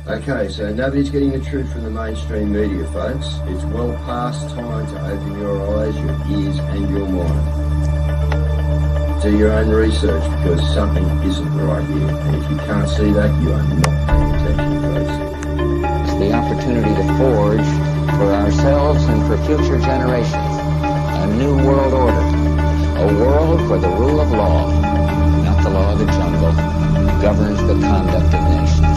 Okay, so nobody's getting the truth from the mainstream media, folks. It's well past time to open your eyes, your ears, and your mind. Do your own research because something isn't right here. And if you can't see that, you are not paying attention, folks. It's the opportunity to forge for ourselves and for future generations a new world order. A world where the rule of law, not the law of the jungle, governs the conduct of nations.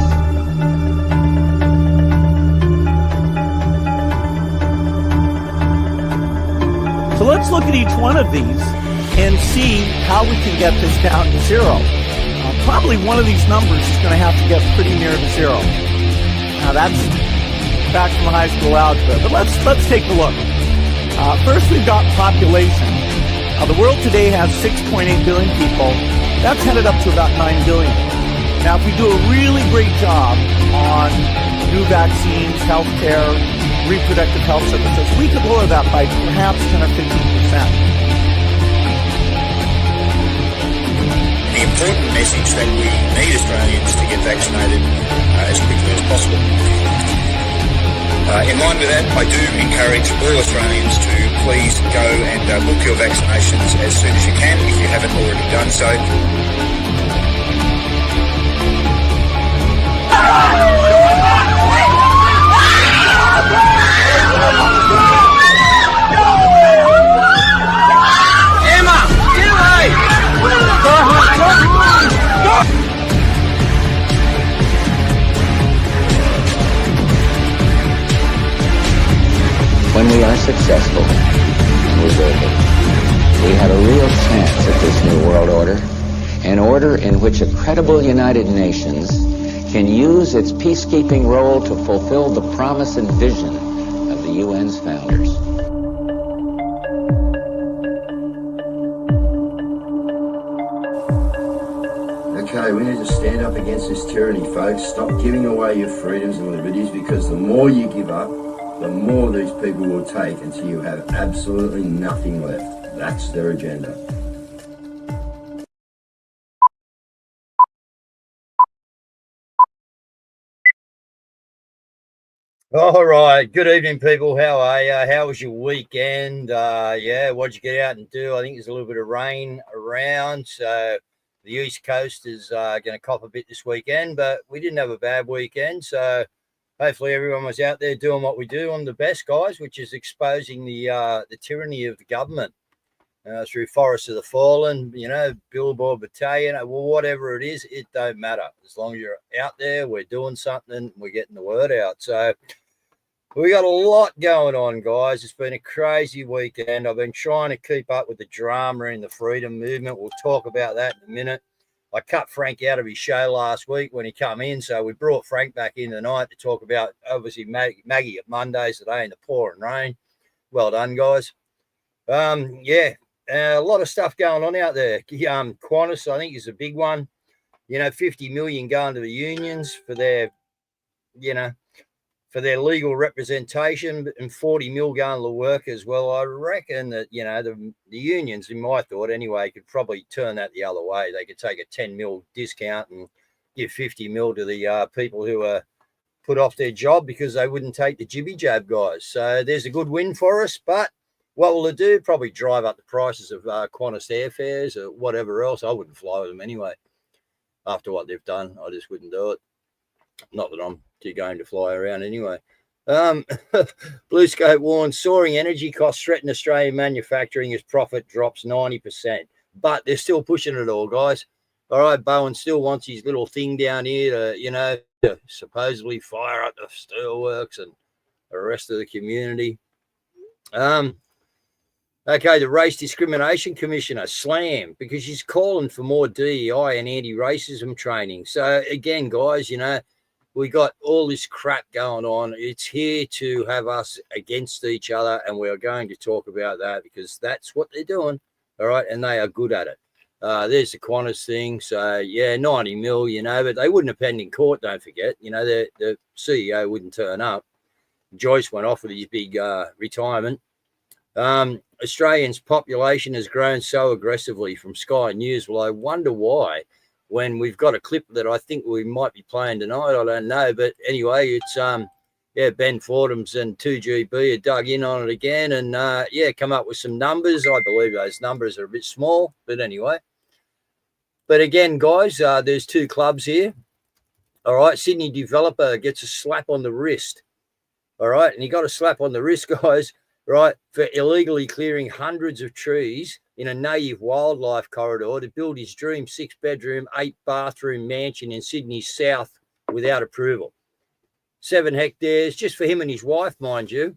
So let's look at each one of these and see how we can get this down to zero. Probably one of these numbers is going to have to get pretty near to zero. Now that's back from high school algebra, but let's take a look. First, we've got population. The world today has 6.8 billion people. That's headed up to about 9 billion. Now, if we do a really great job on new vaccines, healthcare, reproductive health services, we could lower that by perhaps 10 or 15%. The important message that we need Australians to get vaccinated as quickly as possible. In line with that, I do encourage all Australians to please go and book your vaccinations as soon as you can if you haven't already done so. Emma, get away! When we are successful, and we will be, we have a real chance at this new world order, an order in which a credible United Nations can use its peacekeeping role to fulfill the promise and vision of the UN's founders. Okay, we need to stand up against this tyranny, folks. Stop giving away your freedoms and liberties, because the more you give up, the more these people will take until you have absolutely nothing left. That's their agenda. All right. Good evening, people. How are you? How was your weekend? What'd you get out and do? I think there's a little bit of rain around, so the East Coast is going to cop a bit this weekend, but we didn't have a bad weekend, so hopefully everyone was out there doing what we do on the best, guys, which is exposing the tyranny of the government through Forest of the Fallen, Billboard Battalion, whatever it is, it don't matter. As long as you're out there, we're doing something, we're getting the word out. So we got a lot going on, guys. It's been a crazy weekend. I've been trying to keep up with the drama in the freedom movement. We'll talk about that in a minute. I cut Frank out of his show last week when he come in, so we brought Frank back in tonight to talk about, obviously, Maggie at Mondays today in the pouring rain. Well done, guys. A lot of stuff going on out there. Qantas, I think, is a big one. 50 million going to the unions for their, for their legal representation, and 40 mil going to the workers. Well, I reckon that, the unions, in my thought anyway, could probably turn that the other way. They could take a 10 mil discount and give 50 mil to the people who are put off their job because they wouldn't take the jibby jab guys. So there's a good win for us, but what will it do? Probably drive up the prices of Qantas airfares or whatever else. I wouldn't fly with them anyway. After what they've done, I just wouldn't do it. Not that I'm too going to fly around anyway. Blue Scope warns soaring energy costs threaten Australian manufacturing as profit drops 90%. But they're still pushing it all, guys. All right, Bowen still wants his little thing down here to supposedly fire up the steelworks and the rest of the community. Okay, the Race Discrimination Commissioner slammed because she's calling for more DEI and anti-racism training. So again, guys, we got all this crap going on. It's here to have us against each other, and we're going to talk about that because that's what they're doing. All right, and they are good at it. There's the Qantas thing. So, 90 mil, but they wouldn't have penned in court, don't forget. The CEO wouldn't turn up. Joyce went off with his big retirement. Australians' population has grown so aggressively from Sky News. Well, I wonder why. when we've got a clip that I think we might be playing tonight. I don't know. But anyway, it's Ben Fordham's and 2GB are dug in on it again and, come up with some numbers. I believe those numbers are a bit small, but anyway. But again, guys, there's two clubs here. All right, Sydney Developer gets a slap on the wrist. All right, and he got a slap on the wrist, guys, right, for illegally clearing hundreds of trees in a native wildlife corridor to build his dream 6-bedroom, 8-bathroom mansion in Sydney's south without approval. 7 hectares, just for him and his wife, mind you.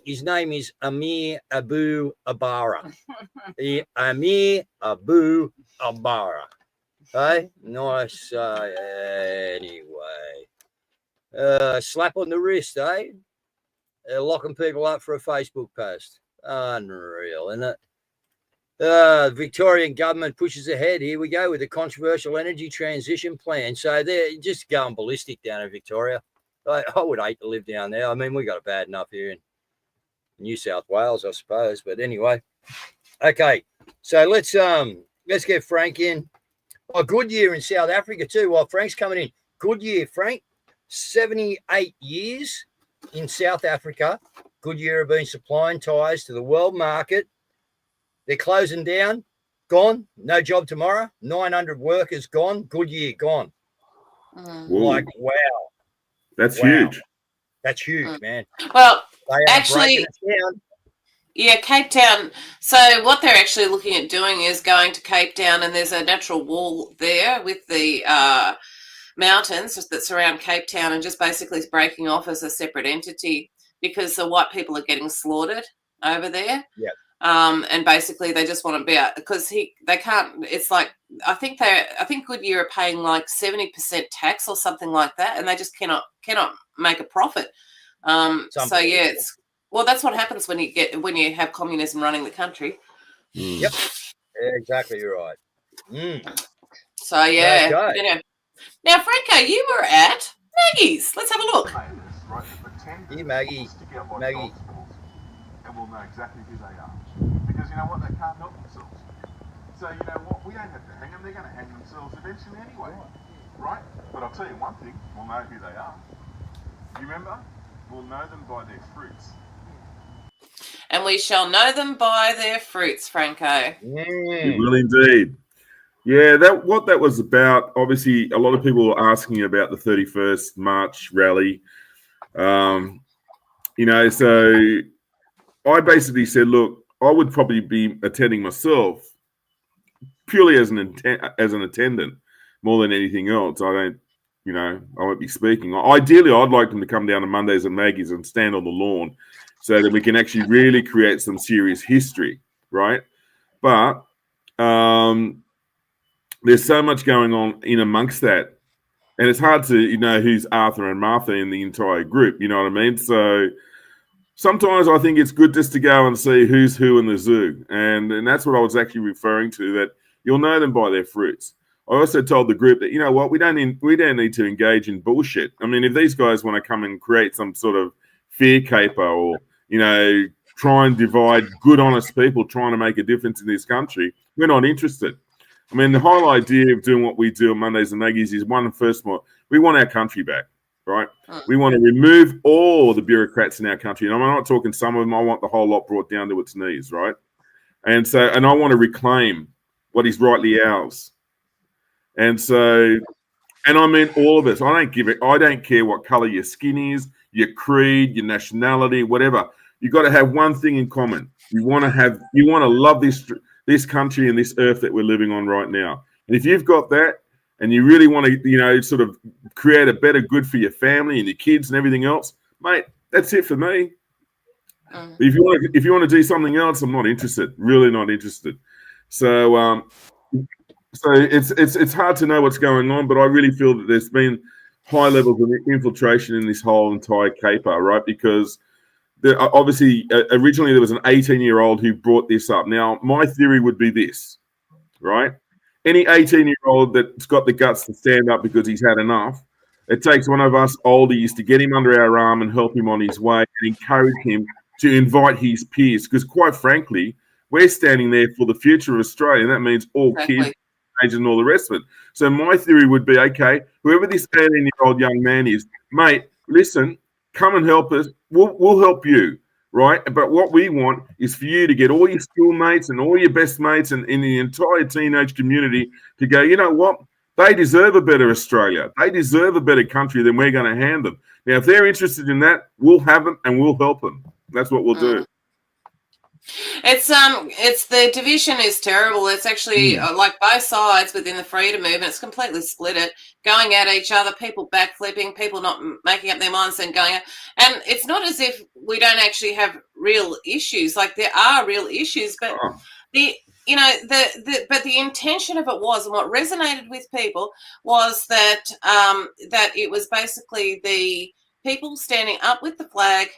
His name is Amir Abu Abara. Amir Abu Abara. Hey, nice. Anyway, slap on the wrist, eh? They're locking people up for a Facebook post. Unreal, isn't it? The Victorian government pushes ahead. Here we go with the controversial energy transition plan. So they're just going ballistic down in Victoria. I would hate to live down there. I mean, we got it bad enough here in New South Wales, I suppose. But anyway, okay. So let's get Frank in. Oh, good year in South Africa too. While Frank's coming in, good year, Frank. 78 years in South Africa. Good year of being supplying tyres to the world market. They're closing down. Gone. No job tomorrow. 900 workers gone. Good year gone. Like, wow. That's huge. That's huge, man. Well, actually, yeah, Cape Town. So what they're actually looking at doing is going to Cape Town, and there's a natural wall there with the mountains that surround Cape Town, and just basically breaking off as a separate entity because the white people are getting slaughtered over there. Yeah. And basically they just want to be out because they can't. It's like I think Goodyear are paying like 70% tax or something like that, and they just cannot make a profit. So yeah, that's what happens when you have communism running the country. Yep, exactly. You're right. So yeah, okay. Now Franco, you were at Maggie's. Let's have a look. Yeah, Maggie. And we'll know exactly who they are. Because you know what? They can't help themselves. So you know what? We don't have to hang them. They're going to hang themselves eventually anyway. Right? But I'll tell you one thing. We'll know who they are. You remember? We'll know them by their fruits. And we shall know them by their fruits, Franco. You will indeed. Yeah, that was about. Obviously, a lot of people were asking about the 31st March rally. So I basically said, look, I would probably be attending myself purely as an attendant more than anything else. I won't be speaking. Ideally, I'd like them to come down to Mondays and Maggie's and stand on the lawn so that we can actually really create some serious history, right? But there's so much going on in amongst that. And it's hard to, who's Arthur and Martha in the entire group, you know what I mean? So sometimes I think it's good just to go and see who's who in the zoo. And that's what I was actually referring to, that you'll know them by their fruits. I also told the group that, you know what, we don't need to engage in bullshit. I mean, if these guys want to come and create some sort of fear caper or, try and divide good, honest people trying to make a difference in this country, we're not interested. I mean, the whole idea of doing what we do on Mondays and Maggies is, first of all, we want our country back, right? We want to remove all the bureaucrats in our country. And I'm not talking some of them. I want the whole lot brought down to its knees, right? And I want to reclaim what is rightly ours. And I mean all of us. I don't care what color your skin is, your creed, your nationality, whatever. You've got to have one thing in common. You want to love this country and this earth that we're living on right now. And if you've got that and you really want to, sort of create a better good for your family and your kids and everything else, mate, that's it for me. If you want to do something else, I'm not interested. Really not interested. So it's hard to know what's going on, but I really feel that there's been high levels of infiltration in this whole entire caper, right? Because obviously, originally there was an 18-year-old who brought this up. Now, my theory would be this, right? Any 18-year-old that's got the guts to stand up because he's had enough, it takes one of us oldies to get him under our arm and help him on his way and encourage him to invite his peers. Because quite frankly, we're standing there for the future of Australia, and that means all kids and all the rest of it. So my theory would be, okay, whoever this 18-year-old young man is, mate, listen, come and help us. We'll help you, right? But what we want is for you to get all your schoolmates and all your best mates and in the entire teenage community to go, you know what? They deserve a better Australia. They deserve a better country than we're going to hand them. Now, if they're interested in that, we'll have them and we'll help them. That's what we'll do. It's the division is terrible. It's actually like both sides within the freedom movement. It's completely split it, going at each other, people backflipping, people not making up their minds and going. And it's not as if we don't actually have real issues. Like there are real issues, but the intention of it was, and what resonated with people was that that it was basically the people standing up with the flag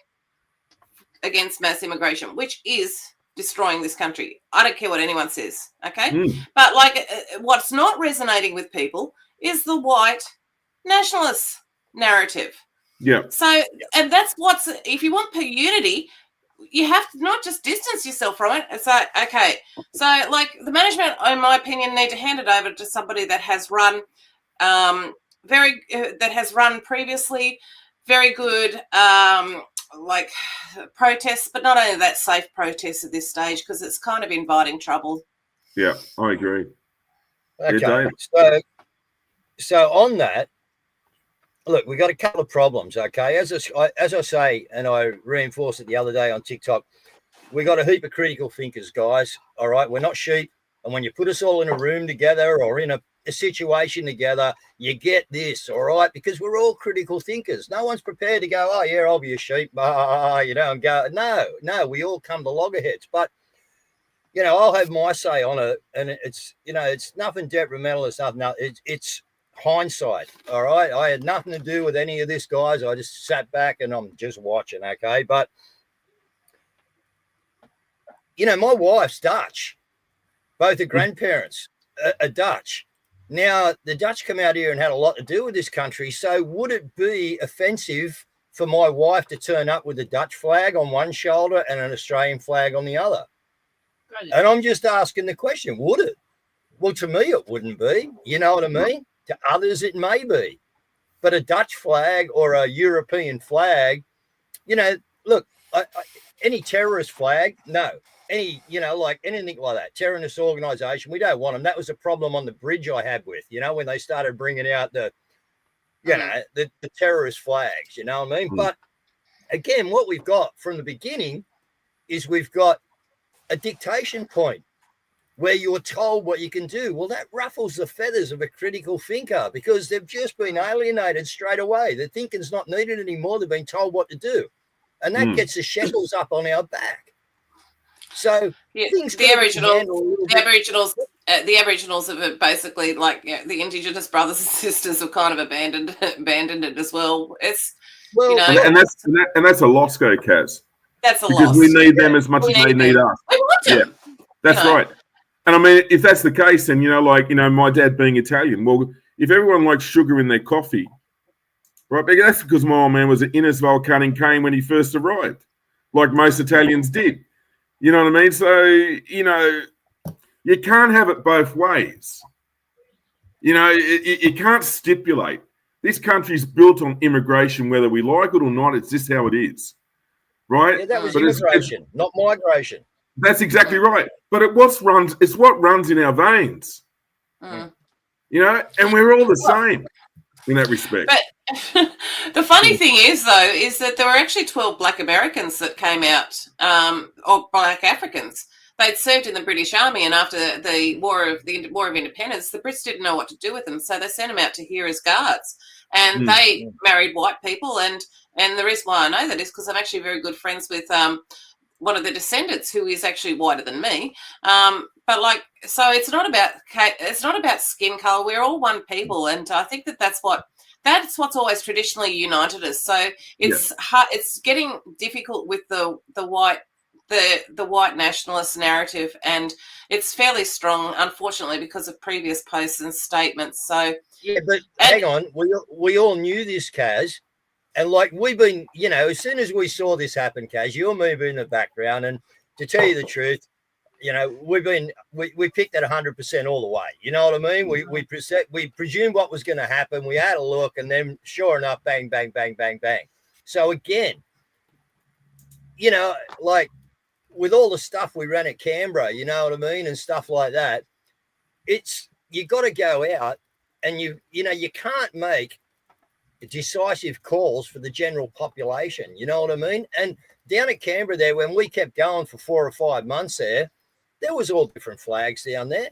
against mass immigration, which is destroying this country. I don't care what anyone says, okay? But like what's not resonating with people is the white nationalist narrative. Yeah. So, and that's what's, if you want unity, you have to not just distance yourself from it. It's like, okay, so like the management, in my opinion, need to hand it over to somebody that has run previously very good like protests, but not only that, safe protests at this stage, because it's kind of inviting trouble. Yeah, I agree. Okay, so on that, look, we got a couple of problems. Okay, as I say, and I reinforced it the other day on TikTok, we got a heap of critical thinkers, guys. All right, we're not sheep, and when you put us all in a room together or in a situation together, you get this, all right, because we're all critical thinkers. No one's prepared to go, oh yeah, I'll be a sheep, you know, and go, no, we all come to loggerheads. But you know, I'll have my say on it, and it's, you know, it's nothing detrimental. It's nothing. It's hindsight, all right. I had nothing to do with any of this, guys. I just sat back and I'm just watching, okay. But you know, my wife's Dutch. Both her grandparents are Dutch. Now, the Dutch come out here and had a lot to do with this country. So would it be offensive for my wife to turn up with a Dutch flag on one shoulder and an Australian flag on the other? And I'm just asking the question, would it? Well, to me, it wouldn't be. You know what I mean? To others, it may be. But a Dutch flag or a European flag, you know, look, any terrorist flag, no. Any, you know, like anything like that, terrorist organization, we don't want them. That was a problem on the bridge I had with, you know, when they started bringing out the, you know, the terrorist flags, you know what I mean? But again, what we've got from the beginning is we've got a dictation point where you're told what you can do. Well, that ruffles the feathers of a critical thinker because they've just been alienated straight away. The thinking's not needed anymore. They've been told what to do. And that gets the shackles up on our back. So the Aboriginals have basically, like, you know, the Indigenous brothers and sisters have kind of abandoned it as well. It's, well, you know, and that's a loss, Caz. That's a because loss. We need them as much as they need us. We want them. Yeah, that's right. And I mean, if that's the case, then, you know, like, you know, my dad being Italian, well, if everyone likes sugar in their coffee, right, that's because my old man was at Innisfail cutting cane when he first arrived, like most Italians did. You know what I mean? So, you know, you can't have it both ways. You know, you can't stipulate. This country's built on immigration, whether we like it or not. It's just how it is, right? Yeah, that was immigration, not migration. That's exactly right. But it's what runs in our veins. You know, and we're all the same in that respect. But the funny thing is, though, is that there were actually 12 Black Americans that came out, or Black Africans. They'd served in the British Army, and after the War of Independence, the Brits didn't know what to do with them, so they sent them out to here as guards. And they married white people, and the reason why I know that is because I'm actually very good friends with one of the descendants who is actually whiter than me. But like, so it's not about skin color. We're all one people, and I think that's what's always traditionally united us. So it's hard, it's getting difficult with the white nationalist narrative, and it's fairly strong, unfortunately, because of previous posts and statements. So yeah, but hang on, we all knew this, Caz, and like we've been, you know, as soon as we saw this happen, Caz, you and me have been in the background, and to tell you the truth, you know, we picked at 100% all the way. You know what I mean? We presumed what was going to happen. We had a look, and then sure enough, bang, bang, bang, bang, bang. So again, you know, like with all the stuff we ran at Canberra, you know what I mean, and stuff like that, you got to go out, and you can't make decisive calls for the general population. You know what I mean? And down at Canberra there, when we kept going for 4 or 5 months there was all different flags down there.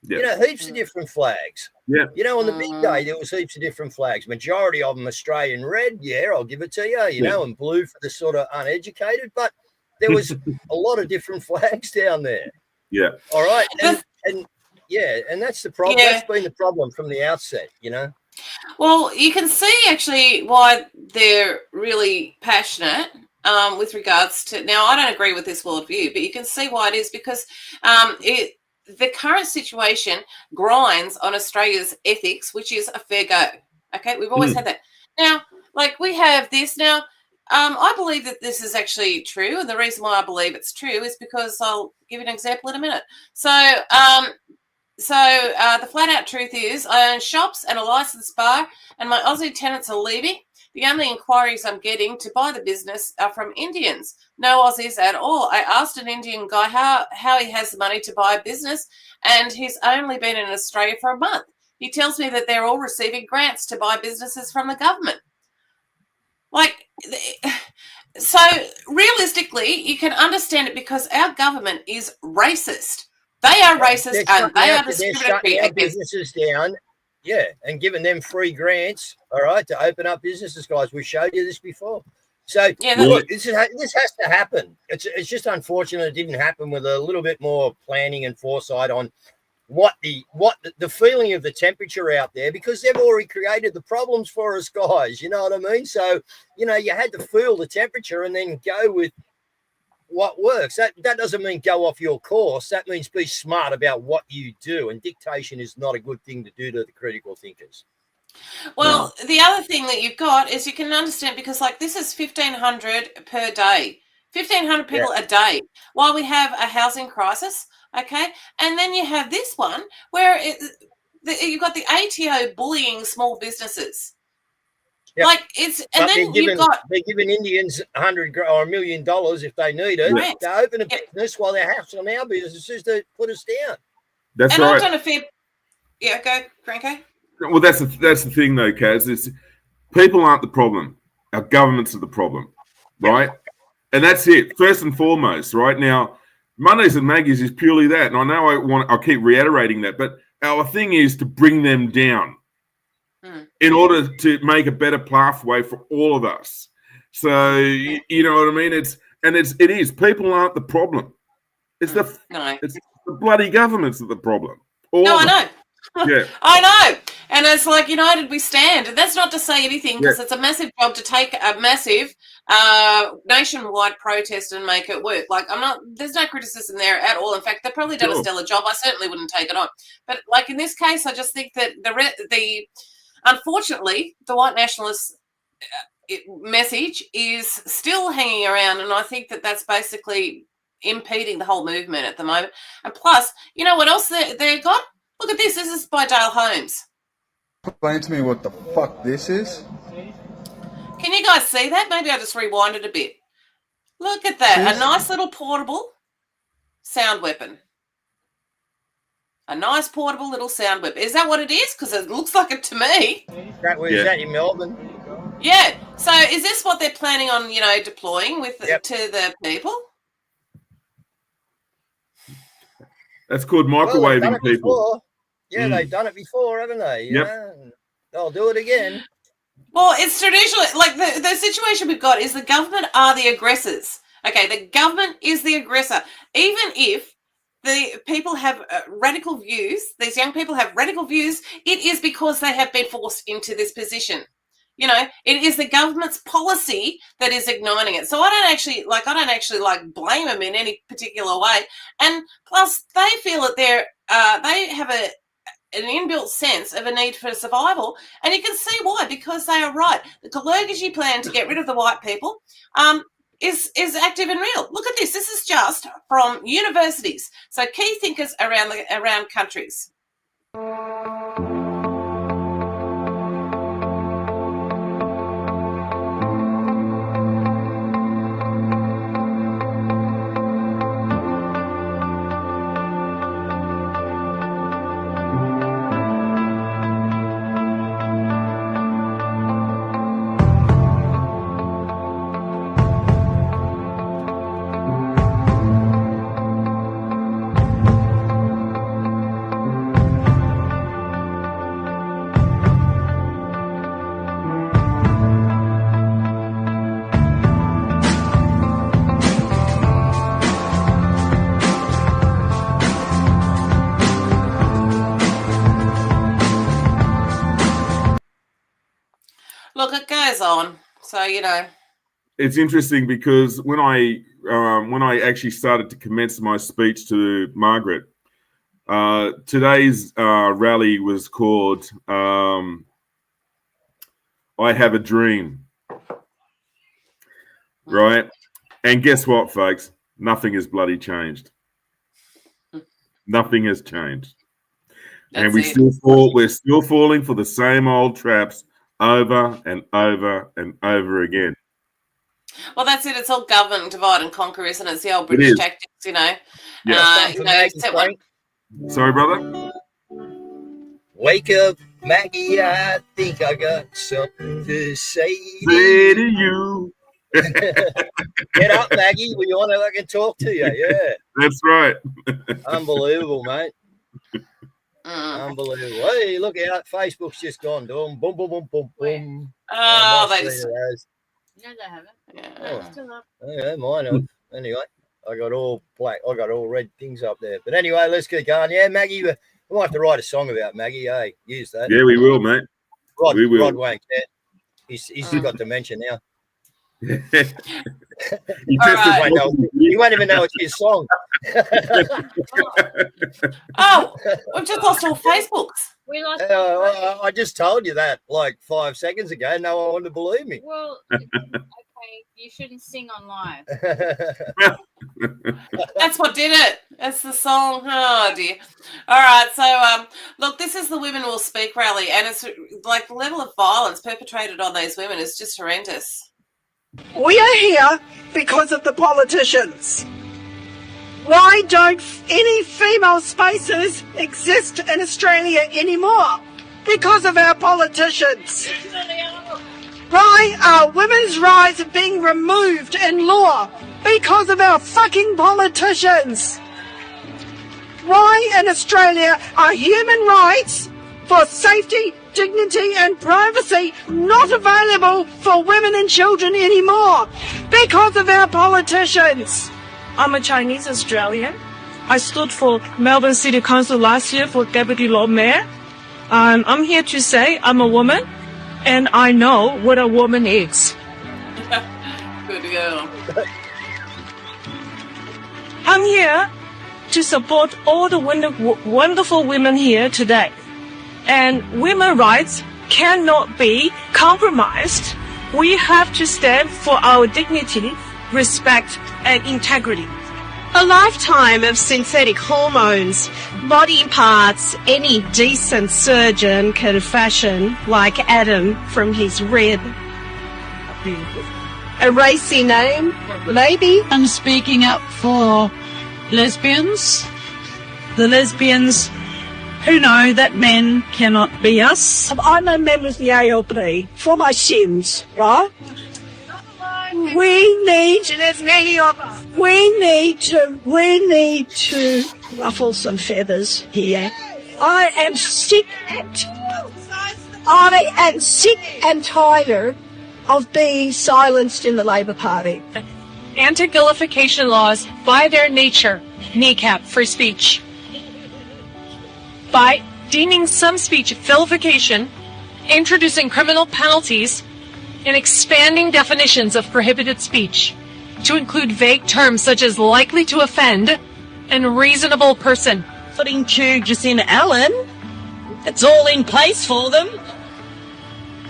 Yeah. You know, heaps of different flags. Yeah. You know, on the big day, there was heaps of different flags. Majority of them Australian red, yeah, I'll give it to you, you know, and blue for the sort of uneducated. But there was a lot of different flags down there. Yeah. All right. And yeah, and that's the problem. Yeah. That's been the problem from the outset, you know. Well, you can see actually why they're really passionate with regards to. Now, I don't agree with this worldview, but you can see why it is, because the current situation grinds on Australia's ethics, which is a fair go. Okay, we've always had that. Now, like we have this now. I believe that this is actually true, and the reason why I believe it's true is because I'll give you an example in a minute. So the flat out truth is I own shops and a licensed bar, and my Aussie tenants are leaving. The only inquiries I'm getting to buy the business are from Indians. No Aussies at all. I asked an Indian guy how he has the money to buy a business, and he's only been in Australia for a month. He tells me that they're all receiving grants to buy businesses from the government. So realistically, you can understand it because our government is racist. They are racist and they are discriminatory against businesses down. Yeah, and giving them free grants, all right, to open up businesses, guys. We showed you this before. So look, this has to happen. It's just unfortunate it didn't happen with a little bit more planning and foresight on what the feeling of the temperature out there, because they've already created the problems for us, guys. You know what I mean? So, you know, you had to feel the temperature and then go with what works. That doesn't mean go off your course. That means be smart about what you do. And dictation is not a good thing to do to the critical thinkers. Well, the other thing that you've got is you can understand, because like this is 1,500 per day, 1,500 people a day, while we have a housing crisis. Okay, and then you have this one where you've got the ATO bullying small businesses. Yep. Like they're giving Indians $100,000 or $1 million if they need it to open a business, while they're hassling our businesses to put us down. That's right. I've done a fair. Yeah, go, Franco. Well, that's the thing though, Caz. Is people aren't the problem. Our governments are the problem, right? And that's it. First and foremost, right now. Mondays and Maggies is purely that, and I know I keep reiterating that, but our thing is to bring them down in order to make a better pathway for all of us. So you know what I mean? It is people aren't the problem. It's the bloody governments that are the problem. I know. Yeah, I know. And it's like, united we stand. And that's not to say anything, because it's a massive job to take a massive nationwide protest and make it work. Like, there's no criticism there at all. In fact, they've probably done a stellar job. I certainly wouldn't take it on. But like in this case, I just think that unfortunately, the white nationalist message is still hanging around. And I think that that's basically impeding the whole movement at the moment. And plus, you know what else they got? Look at this. This is by Dale Holmes. Explain to me what the fuck this is. Can you guys see that? Maybe I'll just rewind it a bit. Look at that. A nice little portable sound weapon. A nice portable little sound weapon. Is that what it is? Because it looks like it to me. Is that in Melbourne? Yeah. So is this what they're planning on, deploying to the people? That's called microwaving people. Before. Yeah, they've done it before, haven't they? Yeah. They'll do it again. Well, it's traditionally, like the situation we've got is the government are the aggressors. Okay, the government is the aggressor. Even if the people have radical views, these young people have radical views, it is because they have been forced into this position. You know, it is the government's policy that is igniting it. So I don't actually blame them in any particular way. And plus, they feel that they have an inbuilt sense of a need for survival, and you can see why, because they are right. The Kalergishi plan to get rid of the white people, is active and real. Look at this. This is just from universities. So key thinkers around countries. Look, it goes on. So, you know. It's interesting because when I actually started to commence my speech to Margaret, today's rally was called I Have a Dream. Right? And guess what, folks? Nothing has bloody changed. Nothing has changed. And we're still falling for the same old traps over and over and over again. Well, that's it. It's all government divide and conquer, isn't it? It's the old British tactics, you know. Yeah. Sorry, brother? Wake up, Maggie, I think I got something to say to you. Get up, Maggie. We want to fucking talk to you. Yeah. That's right. Unbelievable, mate. Unbelievable. Hey, look out. Facebook's just gone down. Boom, boom, boom, boom, boom. Oh, they just... No, they haven't. Yeah. Still up. Yeah, mine have. Anyway, I got all black. I got all red things up there. But anyway, let's get going. Yeah, Maggie, we might have to write a song about Maggie. Hey, use that. Yeah, we will, mate. We will. Rod Wank, yeah. He's got dementia now. He won't even know it's his song. Oh, we've just lost all Facebooks. We lost. I just told you that like 5 seconds ago. No one wanted to believe me. Well, okay, you shouldn't sing on live. That's what did it. That's the song. Oh dear. All right. So, look, this is the Women Will Speak rally, and it's like the level of violence perpetrated on these women is just horrendous. We are here because of the politicians. Why don't any female spaces exist in Australia anymore? Because of our politicians. Why are women's rights being removed in law? Because of our fucking politicians. Why in Australia are human rights for safety, dignity and privacy not available for women and children anymore? Because of our politicians. I'm a Chinese Australian. I stood for Melbourne City Council last year for Deputy Lord Mayor. I'm here to say I'm a woman and I know what a woman is. Good to go. I'm here to support all the wonderful women here today. And women's rights cannot be compromised. We have to stand for our dignity, respect, and integrity. A lifetime of synthetic hormones, body parts any decent surgeon can fashion, like Adam from his rib. A racy name, maybe? And speaking up for lesbians, the lesbians who know that men cannot be us. I'm a member of the ALP for my sins, right? We need to ruffle some feathers here. I am sick and tired of being silenced in the Labor Party. Anti-vilification laws, by their nature, kneecap free speech. By deeming some speech vilification, introducing criminal penalties, and expanding definitions of prohibited speech to include vague terms such as likely to offend and reasonable person. Putting to Jacinta Allen, it's all in place for them.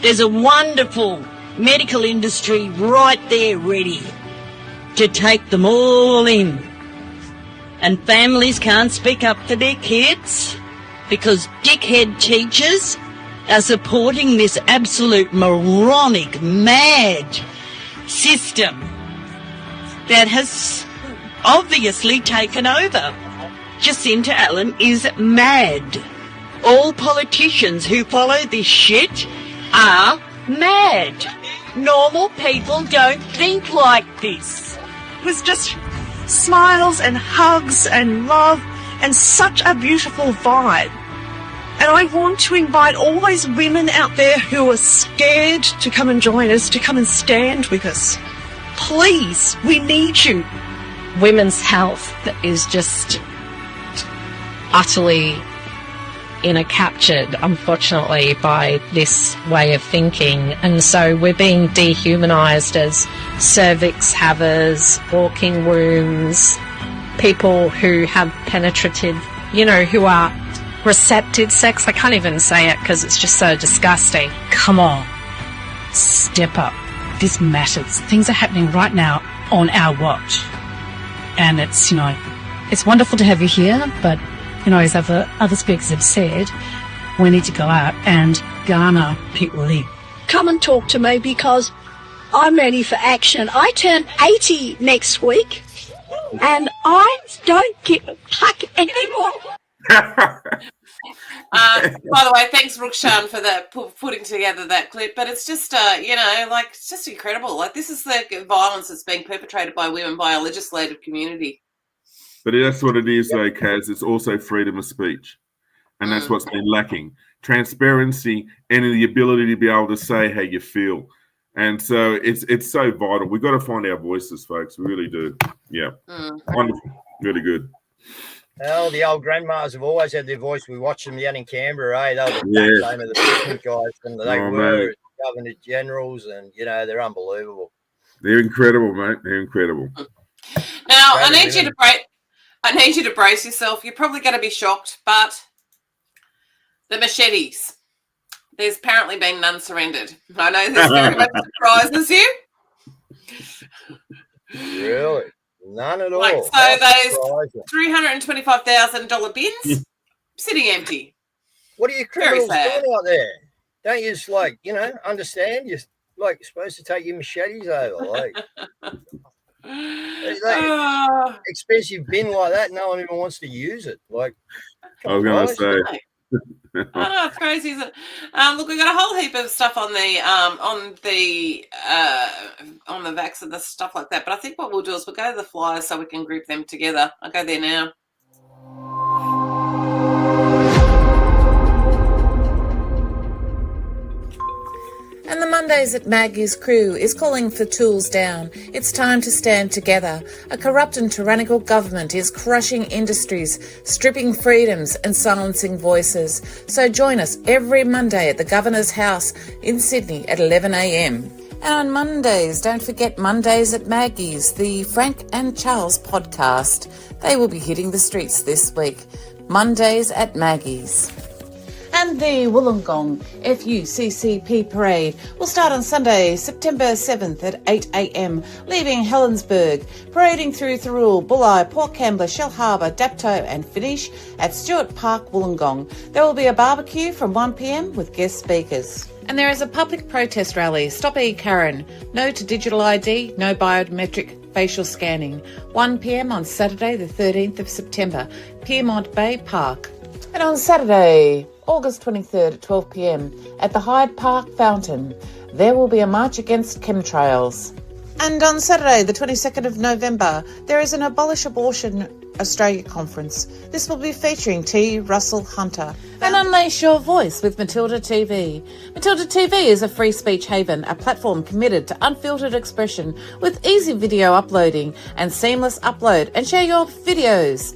There's a wonderful medical industry right there ready. to take them all in. And families can't speak up for their kids because dickhead teachers are supporting this absolute moronic, mad system that has obviously taken over. Jacinta Allen is mad. All politicians who follow this shit are mad. Normal people don't think like this. It was just smiles and hugs and love and such a beautiful vibe. And I want to invite all those women out there who are scared to come and join us, to come and stand with us. Please, we need you. Women's health is just utterly captured, unfortunately, by this way of thinking. And so we're being dehumanised as cervix havers, walking wombs, people who have penetrative, who are receptive sex. I can't even say it because it's just so disgusting. Come on. Step up. This matters. Things are happening right now on our watch. And it's, it's wonderful to have you here, but, as other speakers have said, we need to go out and garner people in. Come and talk to me because I'm ready for action. I turn 80 next week and I don't give a fuck anymore. By the way, thanks Rukshan for that, putting together that clip. But it's just, it's just incredible. Like, this is the violence that's being perpetrated by women by our legislative community. But that's what it is, though, Caz. It's also freedom of speech. And that's what's been lacking. Transparency and the ability to be able to say how you feel. And so it's so vital. We've got to find our voices, folks. We really do. Yeah. Wonderful. Really good. Well, the old grandmas have always had their voice. We watched them down in Canberra, They were the same of the picnic guys, and they were governor generals, and they're unbelievable. They're incredible, mate. They're incredible. Now, I need you to brace yourself. You're probably going to be shocked, but the machetes. There's apparently been none surrendered. I know this very much surprises you. Really? None at all. So those $325,000 bins sitting empty. What are you criminals doing out there? Don't you just understand? You're supposed to take your machetes over. Expensive bin like that, no one even wants to use it. I was going to say. I know, it's crazy, isn't it? Look, we've got a whole heap of stuff on the vax and the stuff like that. But I think what we'll do is we'll go to the flyers so we can group them together. I'll go there now. And the Mondays at Maggie's crew is calling for tools down. It's time to stand together. A corrupt and tyrannical government is crushing industries, stripping freedoms and silencing voices. So join us every Monday at the Governor's House in Sydney at 11 a.m. And on Mondays, don't forget Mondays at Maggie's, the Frank and Charles podcast. They will be hitting the streets this week. Mondays at Maggie's. And the Wollongong FUCCP parade will start on Sunday, September 7th at 8 a.m, leaving Helensburgh, parading through Thirroul, Bulli, Port Kembla, Shell Harbour, Dapto and finish at Stewart Park, Wollongong. There will be a barbecue from 1 p.m. with guest speakers. And there is a public protest rally, Stop E-Karen, no to digital ID, no biometric facial scanning, 1 p.m. on Saturday the 13th of September, Piermont Bay Park. And on Saturday, August 23rd at 12 p.m. at the Hyde Park Fountain, there will be a march against chemtrails. And on Saturday, the 22nd of November, there is an Abolish Abortion Australia conference. This will be featuring T. Russell Hunter. And Unleash Your Voice with Matilda TV. Matilda TV is a free speech haven, a platform committed to unfiltered expression with easy video uploading and seamless upload and share your videos.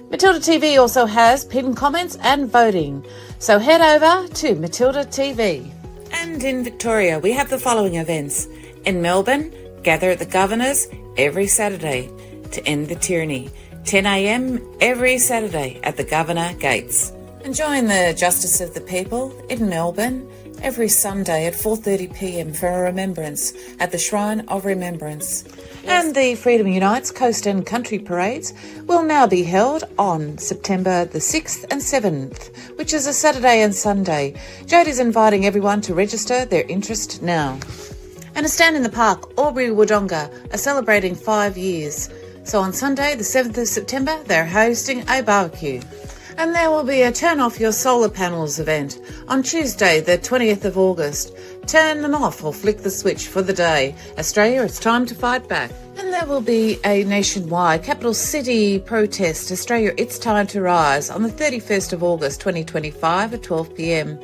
Matilda TV also has pinned comments and voting. So head over to Matilda TV. And in Victoria, we have the following events. In Melbourne, gather at the Governor's every Saturday to end the tyranny. 10 a.m. every Saturday at the Governor Gates. And join the Justice of the People in Melbourne every Sunday at 4:30 p.m. for a remembrance at the Shrine of Remembrance. And the Freedom Unites Coast and Country Parades will now be held on September the 6th and 7th, which is a Saturday and Sunday. Jodie's inviting everyone to register their interest now. And a stand in the park, Albury Wodonga, are celebrating 5 years. So on Sunday, the 7th of September, they're hosting a barbecue. And there will be a Turn Off Your Solar Panels event on Tuesday, the 20th of August. Turn them off or flick the switch for the day. Australia, it's time to fight back. And there will be a nationwide capital city protest, Australia, it's time to rise, on the 31st of August 2025 at 12 p.m.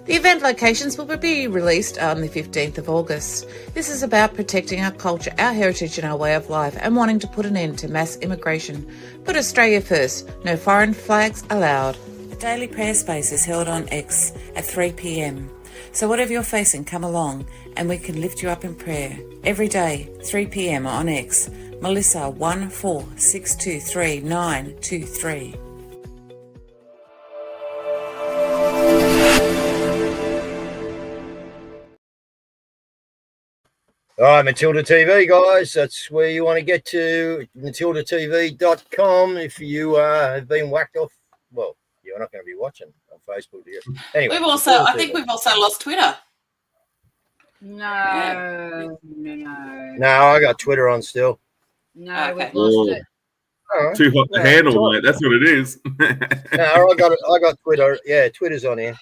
The event locations will be released on the 15th of August. This is about protecting our culture, our heritage and our way of life and wanting to put an end to mass immigration. Put Australia first. No foreign flags allowed. The daily prayer space is held on X at 3 p.m. So whatever you're facing, come along and we can lift you up in prayer. Every day, 3 p.m. on X. Melissa 146233923. All right, Matilda TV, guys. That's where you want to get to, matildatv.com. If you have been whacked off, well, you're not going to be watching on Facebook, do you? Anyway, I think we've also lost Twitter. No. No, I got Twitter on still. No, we've lost it. Right. Too hot to handle, mate. That's what it is. No, I got Twitter. Yeah, Twitter's on here.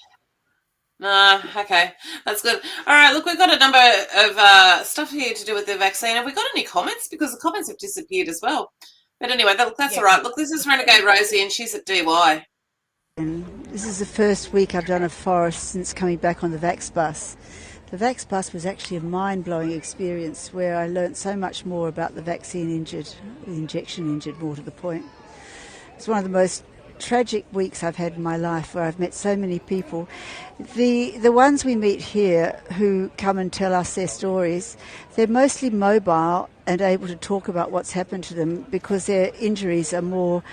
Okay, that's good. All right, look, we've got a number of stuff here to do with the vaccine. Have we got any comments? Because the comments have disappeared as well. But anyway, that's all right. Look, this is Renegade Rosie, and she's at DY. This is the first week I've done a forest since coming back on the Vax bus. The Vax bus was actually a mind-blowing experience where I learnt so much more about the vaccine-injured, the injection-injured, more to the point. It's one of the most tragic weeks I've had in my life, where I've met so many people. The ones we meet here who come and tell us their stories, they're mostly mobile and able to talk about what's happened to them because their injuries are more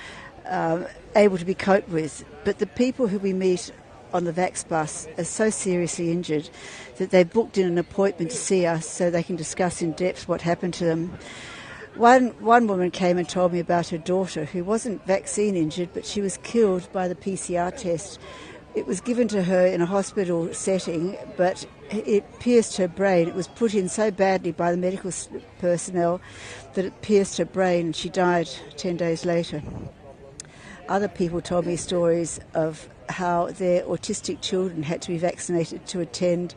able to be coped with. But the people who we meet on the Vax bus are so seriously injured that they've booked in an appointment to see us so they can discuss in depth what happened to them. One woman came and told me about her daughter who wasn't vaccine injured, but she was killed by the PCR test. It was given to her in a hospital setting, but it pierced her brain. It was put in so badly by the medical personnel that it pierced her brain and she died 10 days later. Other people told me stories of how their autistic children had to be vaccinated to attend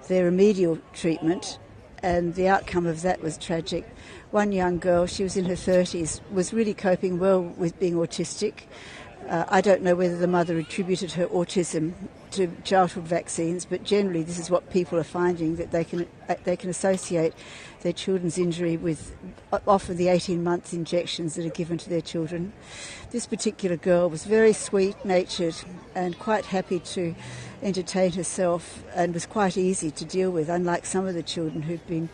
their remedial treatment, and the outcome of that was tragic. One young girl, she was in her 30s, was really coping well with being autistic. I don't know whether the mother attributed her autism to childhood vaccines, but generally this is what people are finding, that they can associate their children's injury with often the 18-month injections that are given to their children. This particular girl was very sweet-natured and quite happy to entertain herself and was quite easy to deal with, unlike some of the children who've been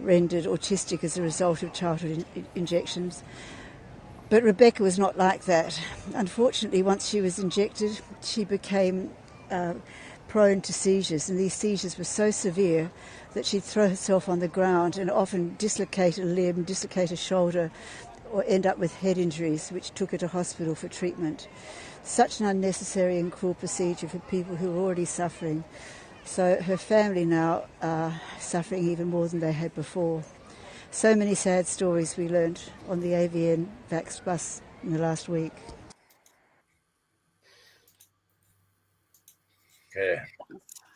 rendered autistic as a result of childhood injections. But Rebecca was not like that. Unfortunately, once she was injected, she became prone to seizures, and these seizures were so severe that she'd throw herself on the ground and often dislocate a limb, dislocate a shoulder, or end up with head injuries, which took her to hospital for treatment. Such an unnecessary and cruel procedure for people who were already suffering. So her family now are suffering even more than they had before. So many sad stories we learnt on the AVN Vax bus in the last week. Yeah.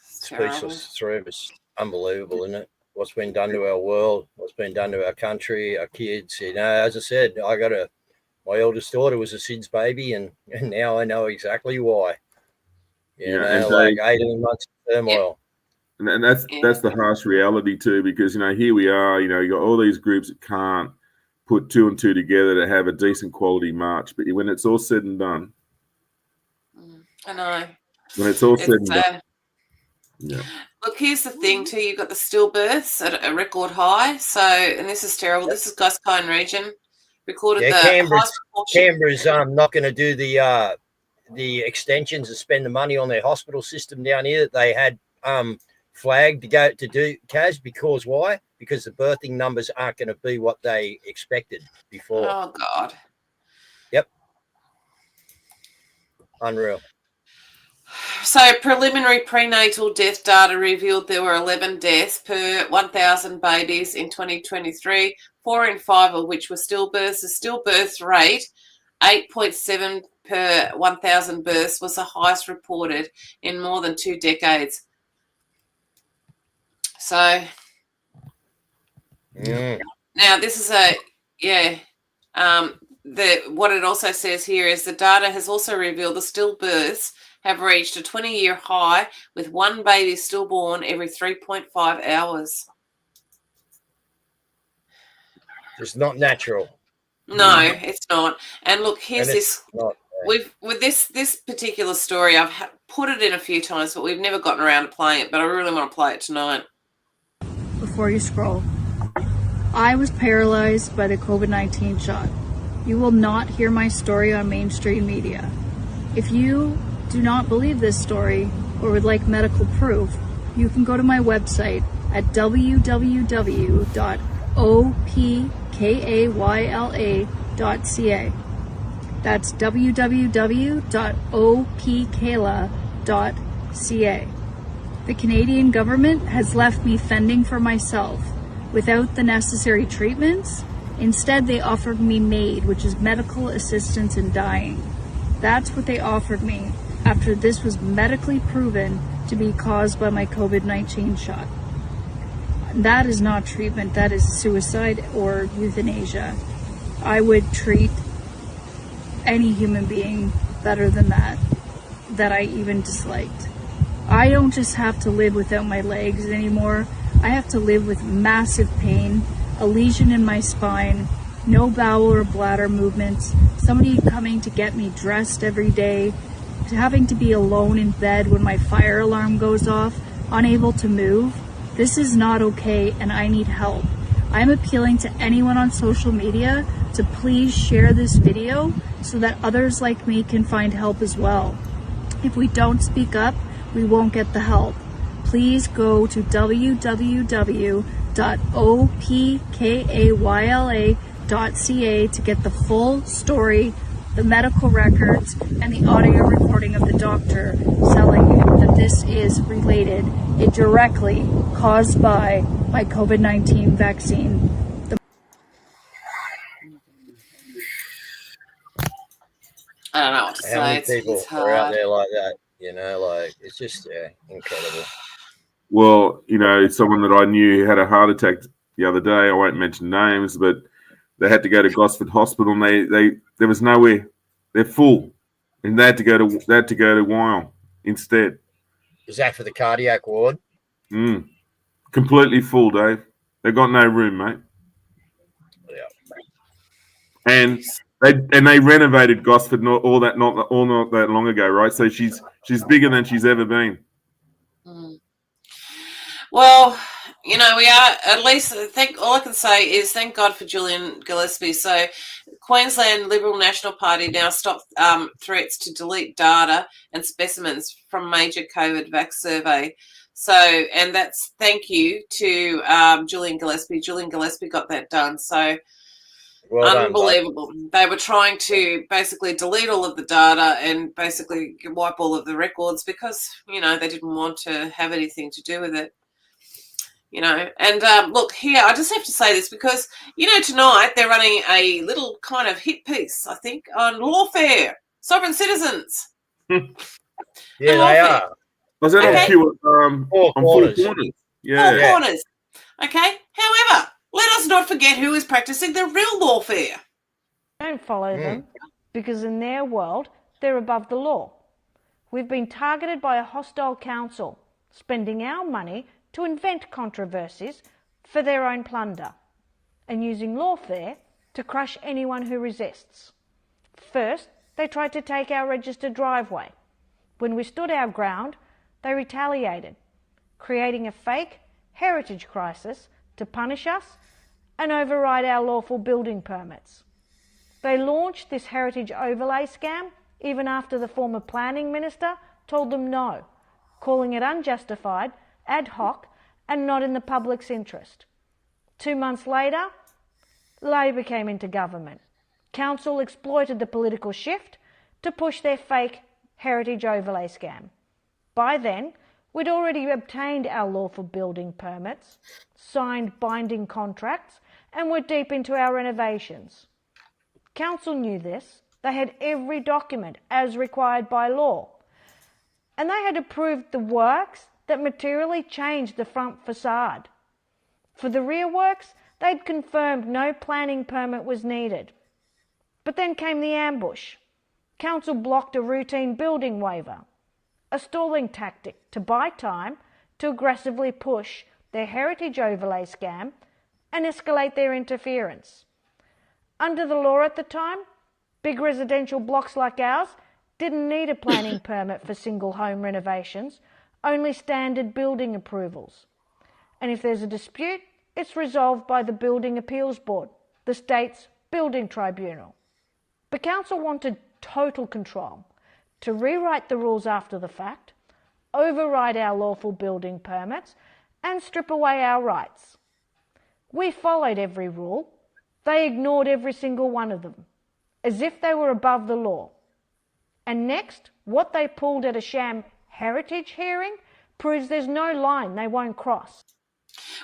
Speechless, three of us. Unbelievable, isn't it? What's been done to our world, what's been done to our country, our kids. You know, as I said, my eldest daughter was a SIDS baby, and now I know exactly why. You know, like 18 months of turmoil. And that's the harsh reality too, because, you know, here we are, you know, you got all these groups that can't put two and two together to have a decent quality march. But when it's all said and done, I know. When it's all said and done. Yeah. Look, here's the thing too. You've got the stillbirths at a record high. So, and this is terrible. This is Goscone region. Recorded the highest proportion. Canberra's not going to do the the extensions to spend the money on their hospital system down here that they had flagged to go to do, Caz, because why? Because the birthing numbers aren't going to be what they expected before. Oh, God. Yep. Unreal. So preliminary prenatal death data revealed there were 11 deaths per 1,000 babies in 2023, 4 in 5 of which were stillbirths. The stillbirth rate, 8.7 per 1,000 births, was the highest reported in more than 2 decades. So now this is what it also says here is the data has also revealed the stillbirths have reached a 20-year high, with one baby stillborn every 3.5 hours. It's not natural. No, it's not. And look, here's this. Not, with this particular story, I've put it in a few times, but we've never gotten around to playing it. But I really want to play it tonight. Before you scroll, I was paralyzed by the COVID-19 shot. You will not hear my story on mainstream media. If you do not believe this story or would like medical proof, you can go to my website at www.opkayla.ca. That's www.opkayla.ca. The Canadian government has left me fending for myself without the necessary treatments. Instead, they offered me MAID, which is medical assistance in dying. That's what they offered me after this was medically proven to be caused by my COVID-19 shot. That is not treatment, that is suicide or euthanasia. I would treat any human being better than that I even disliked. I don't just have to live without my legs anymore. I have to live with massive pain, a lesion in my spine, no bowel or bladder movements, somebody coming to get me dressed every day, having to be alone in bed when my fire alarm goes off, unable to move. This is not okay, and I need help. I'm appealing to anyone on social media to please share this video so that others like me can find help as well. If we don't speak up, we won't get the help. Please go to www.opkayla.ca to get the full story, the medical records, and the audio recording of the doctor telling you that this is related, directly caused by my COVID-19 vaccine. I don't know what to say. How many people it's are out hard. there like that? You know, like it's just incredible. Well, you know, someone that I knew had a heart attack the other day. I won't mention names, but they had to go to Gosford Hospital, and they there was nowhere. They're full, and they had to go to Wyong instead. Is that for the cardiac ward? Completely full, Dave. They got no room, mate. Yeah. And they renovated Gosford not that long ago, right? So she's bigger than she's ever been. Well, you know, we are, at least all I can say is thank God for Julian Gillespie. So Queensland Liberal National Party now stopped threats to delete data and specimens from major COVID vax survey. So, and that's thank you to Julian Gillespie. Julian Gillespie got that done. So well unbelievable. They were trying to basically delete all of the data and basically wipe all of the records because, you know, they didn't want to have anything to do with it. You know, and look here, I just have to say this because, you know, tonight they're running a little kind of hit piece, I think, on lawfare, sovereign citizens. Yeah, they are. Was that on Four Corners? Yeah. Four Corners. Okay. However, let us not forget who is practicing the real lawfare. Don't follow them because in their world, they're above the law. We've been targeted by a hostile council, spending our money to invent controversies for their own plunder and using lawfare to crush anyone who resists. First, they tried to take our registered driveway. When we stood our ground, they retaliated, creating a fake heritage crisis to punish us and override our lawful building permits. They launched this heritage overlay scam even after the former planning minister told them no, calling it unjustified, ad hoc, and not in the public's interest. 2 months later, Labor came into government. Council exploited the political shift to push their fake heritage overlay scam. By then, we'd already obtained our lawful building permits, signed binding contracts, and were deep into our renovations. Council knew this. They had every document as required by law. And they had approved the works that materially changed the front facade. For the rear works, they'd confirmed no planning permit was needed. But then came the ambush. Council blocked a routine building waiver, a stalling tactic to buy time to aggressively push their heritage overlay scam and escalate their interference. Under the law at the time, big residential blocks like ours didn't need a planning permit for single home renovations, only standard building approvals. And if there's a dispute, it's resolved by the Building Appeals Board, the state's building tribunal. But Council wanted total control, to rewrite the rules after the fact, override our lawful building permits, and strip away our rights. We followed every rule. They ignored every single one of them, as if they were above the law. And next, what they pulled at a sham heritage hearing proves there's no line they won't cross.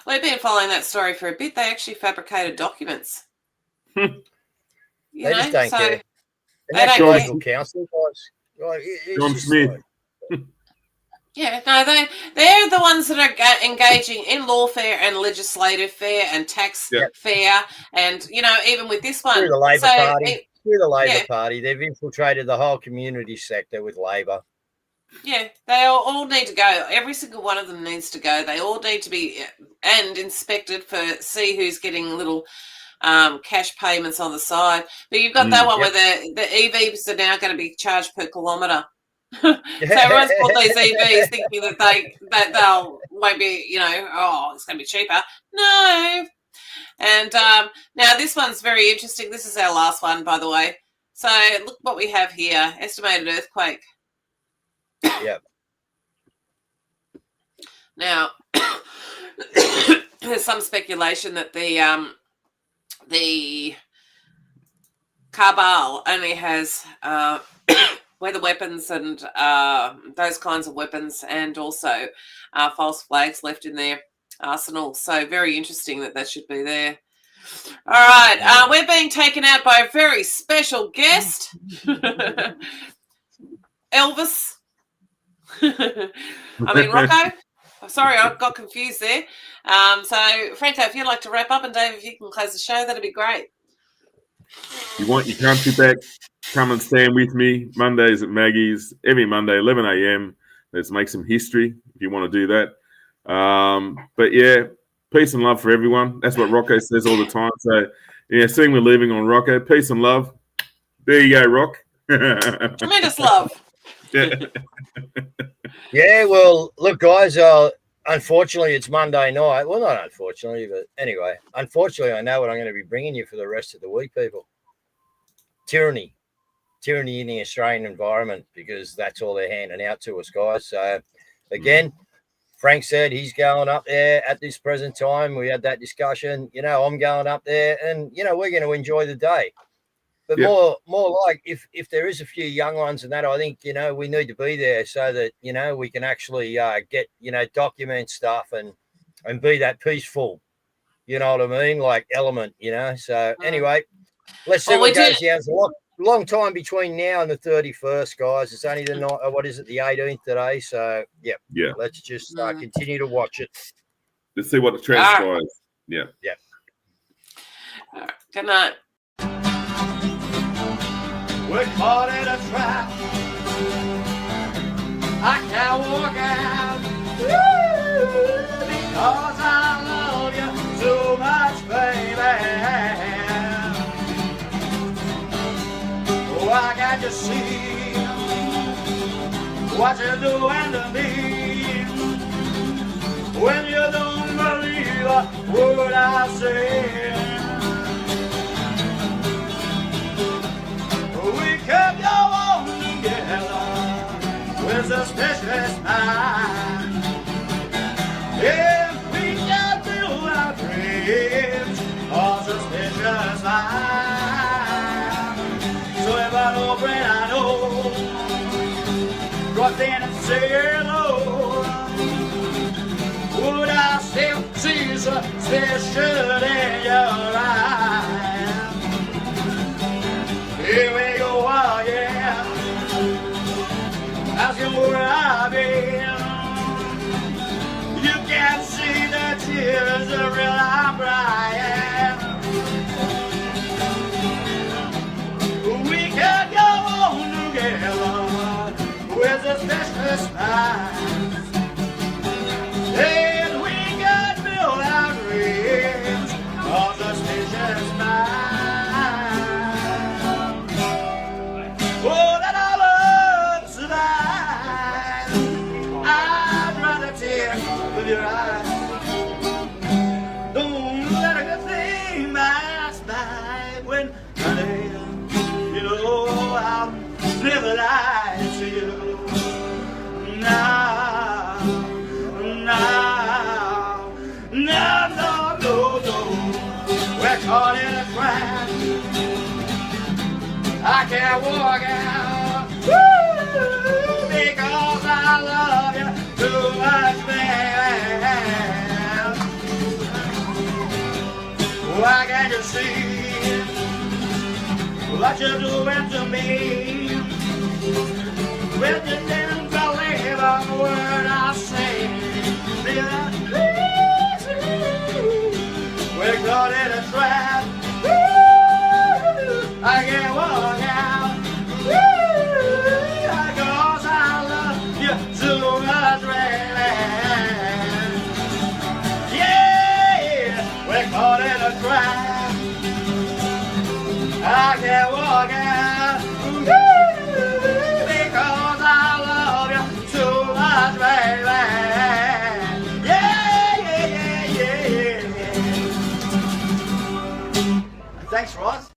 We've been following that story for a bit. They actually fabricated documents. They just don't care. And that's don't local council, guys. John Smith. Yeah, no, they're the ones that are engaging in lawfare and legislative fare and tax fare, and even with this one, through the Labor Party. Through the Labor Party, they've infiltrated the whole community sector with Labor. Yeah, they all need to go. Every single one of them needs to go. They all need to be and inspected see who's getting little cash payments on the side. But you've got that one where the EVs are now going to be charged per kilometre. So everyone's bought these EVs thinking that they'll won't be, it's going to be cheaper. No. And now this one's very interesting. This is our last one, by the way. So look what we have here: estimated earthquake. Yep. Now there's some speculation that the cabal only has weather weapons and those kinds of weapons, and also false flags left in their arsenal. So very interesting that should be there. All right, we're being taken out by a very special guest, Elvis. Rocco. Sorry, I got confused there. So, Franco, if you'd like to wrap up, and Dave, if you can close the show, that'd be great. You want your country back? Come and stand with me. Mondays at Maggie's, every Monday, 11 a.m. Let's make some history if you want to do that. But yeah, peace and love for everyone. That's what Rocco says all the time. So, yeah, seeing we're leaving on Rocco, peace and love. There you go, Rock. Tremendous love. Yeah, well, look, guys, unfortunately, it's Monday night. Well, not unfortunately, but anyway, unfortunately, I know what I'm going to be bringing you for the rest of the week, people. Tyranny in the Australian environment, because that's all they're handing out to us, guys. So, again, Frank said he's going up there at this present time. We had that discussion. I'm going up there, and, we're going to enjoy the day. But more like if there is a few young ones and that, I think, we need to be there so that, we can actually get, document stuff and be that peaceful, you know what I mean? Like element, So anyway, let's see what goes down. It's a long time between now and the 31st, guys. It's only the 18th today. So, yeah. Let's just continue to watch it. Let's see what the transpires. Yeah. Yeah. All right. Good night. We're caught in a trap. I can't walk out because I love you so much, baby. Oh, I got to see what you're doing to me when you don't believe a word I say. We kept your own mind. If we can build our dreams on suspicious lines. So if I open, I know, drop in and say hello. Would I still see suspicion in your eyes? Here we go again, asking where I've been. You can see the tears are real I'm crying. We can go on together with suspicious minds. And we can build our dreams on suspicious minds. Oh, that our love survives. I'd rather tear with your eyes. Don't let a good thing pass by when, honey, you know I'll never lie to you. Now, no, we're caught in a trap. I can't walk out, woo, because I love you too much, man. Why can't you see what you're doing to me? When you didn't believe a word I say, we're caught in a trap. I can't walk out, because I love you too much, man. Yeah, we're caught in a trap. I can't walk out, because I love you too much, baby. Yeah. Thanks, Ross.